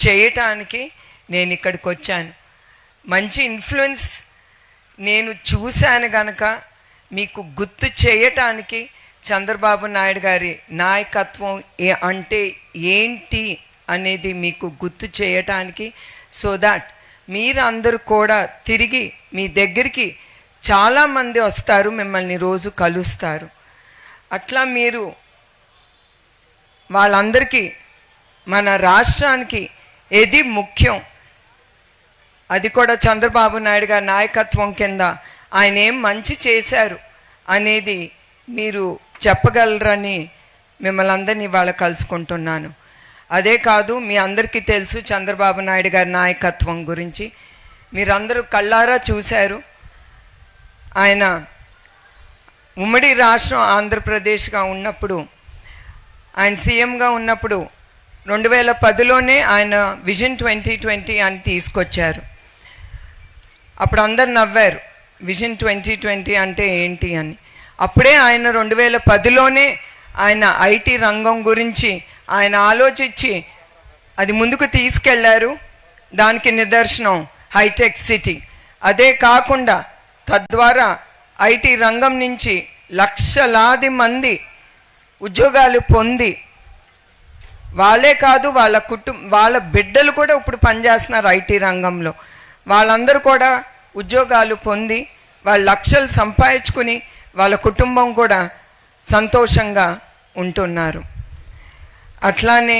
చేయటానికి నేను ఇక్కడికి వచ్చాను. మంచి ఇన్ఫ్లుయెన్స్ నేను చూశాను గనక మీకు గుర్తు చేయటానికి చంద్రబాబు నాయుడు గారి నాయకత్వం అంటే ఏంటి అనేది మీకు గుర్తు చేయటానికి, సో దాట్ మీరందరూ కూడా తిరిగి మీ దగ్గరికి చాలామంది వస్తారు, మిమ్మల్ని రోజు కలుస్తారు. అట్లా మీరు వాళ్ళందరికీ మన రాష్ట్రానికి ఏది ముఖ్యం, అది కూడా చంద్రబాబు నాయుడు గారి నాయకత్వం కింద ఆయన ఏం మంచి చేశారు అనేది మీరు చెప్పగలరని మిమ్మల్ని అందరినీ వాళ్ళ కలుసుకుంటున్నాను. అదే కాదు, మీ అందరికీ తెలుసు చంద్రబాబు నాయుడు గారి నాయకత్వం గురించి. మీరందరూ కళ్ళారా చూశారు. ఆయన ఉమ్మడి రాష్ట్రం ఆంధ్రప్రదేశ్గా ఉన్నప్పుడు, ఆయన సీఎంగా ఉన్నప్పుడు 2010లోనే ఆయన విజన్ 2020 అని తీసుకొచ్చారు. అప్పుడు అందరు నవ్వారు, విజన్ 2020 అంటే ఏంటి అని. అప్పుడే ఆయన 2010లోనే ఆయన ఐటీ రంగం గురించి ఆయన ఆలోచించి అది ముందుకు తీసుకెళ్లారు. దానికి నిదర్శనం హైటెక్ సిటీ. అదే కాకుండా తద్వారా ఐటీ రంగం నుంచి లక్షలాది మంది ఉద్యోగాలు పొంది, వాళ్ళే కాదు వాళ్ళ బిడ్డలు కూడా ఇప్పుడు పనిచేస్తున్నారు ఐటీ రంగంలో. వాళ్ళందరూ కూడా ఉద్యోగాలు పొంది వాళ్ళ లక్షలు సంపాదించుకుని వాళ్ళ కుటుంబం కూడా సంతోషంగా ఉంటున్నారు. అట్లానే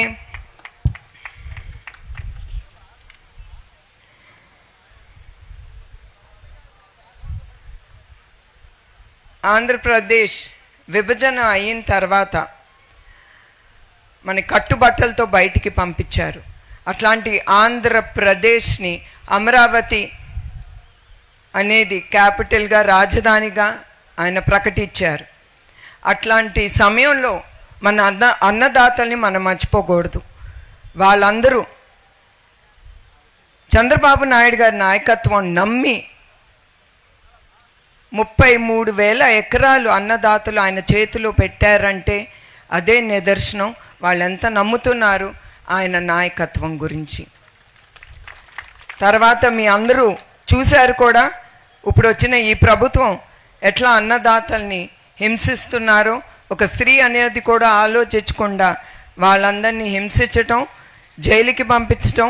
ఆంధ్రప్రదేశ్ విభజన అయిన తర్వాత మన కట్టుబట్టలతో బయటికి పంపించారు. అట్లాంటి ఆంధ్రప్రదేశ్ని అమరావతి అనేది క్యాపిటల్గా, రాజధానిగా ఆయన ప్రకటించారు. అట్లాంటి సమయంలో మన అన్నదాతల్ని మనం మర్చిపోకూడదు. వాళ్ళందరూ చంద్రబాబు నాయుడు గారి నాయకత్వం నమ్మి 33,000 ఎకరాలు అన్నదాతలు ఆయన చేతిలో పెట్టారంటే అదే నిదర్శనం వాళ్ళెంత నమ్ముతున్నారు ఆయన నాయకత్వం గురించి. తర్వాత మీ అందరూ చూశారు కూడా, ఇప్పుడు వచ్చిన ఈ ప్రభుత్వం ఎట్లా అన్నదాతల్ని హింసిస్తున్నారో. ఒక స్త్రీ అనేది కూడా ఆలోచించకుండా వాళ్ళందరినీ హింసించటం, జైలుకి పంపించటం,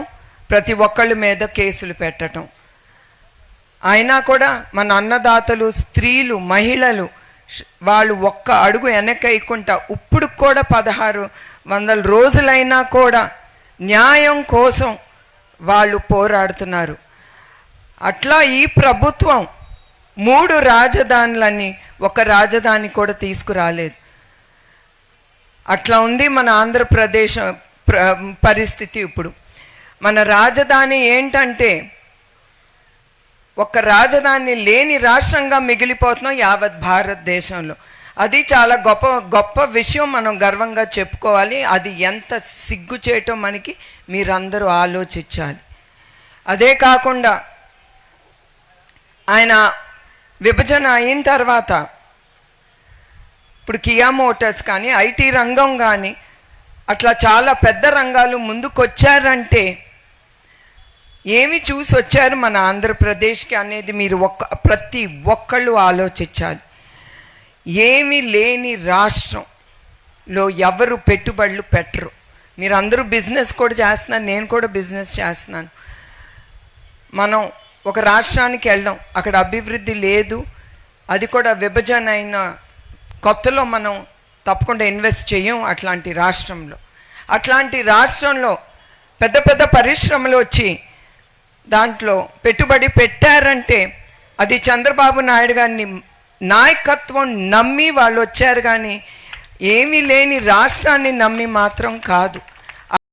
ప్రతి ఒక్కళ్ళ మీద కేసులు పెట్టడం. అయినా కూడా మన అన్నదాతలు, స్త్రీలు, మహిళలు వాళ్ళు ఒక్క అడుగు వెనకైకుంటా ఇప్పుడు కూడా 1600 రోజులైనా కూడా న్యాయం కోసం వాళ్ళు పోరాడుతున్నారు. అట్లా ఈ ప్రభుత్వం 3 రాజధానులని ఒక రాజధాని కూడా తీసుకురాలేదు. అట్లా ఉంది మన ఆంధ్రప్రదేశ్ పరిస్థితి. ఇప్పుడు మన రాజధాని ఏంటంటే ఒక రాజధాని లేని రాష్ట్రంగా మిగిలిపోతున్నాం యావత్ భారతదేశంలో. అది చాలా గొప్ప విషయం, మనం గర్వంగా చెప్పుకోవాలి. అది ఎంత సిగ్గు చేయటం మనకి మీరందరూ ఆలోచించాలి. అదే కాకుండా ఆయన విభజన అయిన తర్వాత ఇప్పుడు కియా మోటార్స్ కానీ, ఐటీ రంగం కానీ, అట్లా చాలా పెద్ద రంగాలు ముందుకొచ్చారంటే ఏమి చూసి వచ్చారు మన ఆంధ్రప్రదేశ్కి అనేది మీరు ప్రతి ఒక్కళ్ళు ఆలోచించాలి. ఏమీ లేని రాష్ట్రంలో ఎవరు పెట్టుబడులు పెట్టరు. మీరు అందరూ బిజినెస్ కూడా చేస్తున్నారు, నేను కూడా బిజినెస్ చేస్తున్నాను. మనం ఒక రాష్ట్రానికి వెళ్దాం, అక్కడ అభివృద్ధి లేదు, అది కూడా విభజన అయిన కొత్తలో మనం తప్పకుండా ఇన్వెస్ట్ చేయం అట్లాంటి రాష్ట్రంలో. అట్లాంటి రాష్ట్రంలో పెద్ద పెద్ద పరిశ్రమలు వచ్చి దాంట్లో పెట్టుబడి పెట్టారంటే అది చంద్రబాబు నాయుడు గారిని నాయకత్వం నమ్మి వాళ్ళు వచ్చారు, కానీ ఏమీ లేని రాష్ట్రాన్ని నమ్మి మాత్రం కాదు.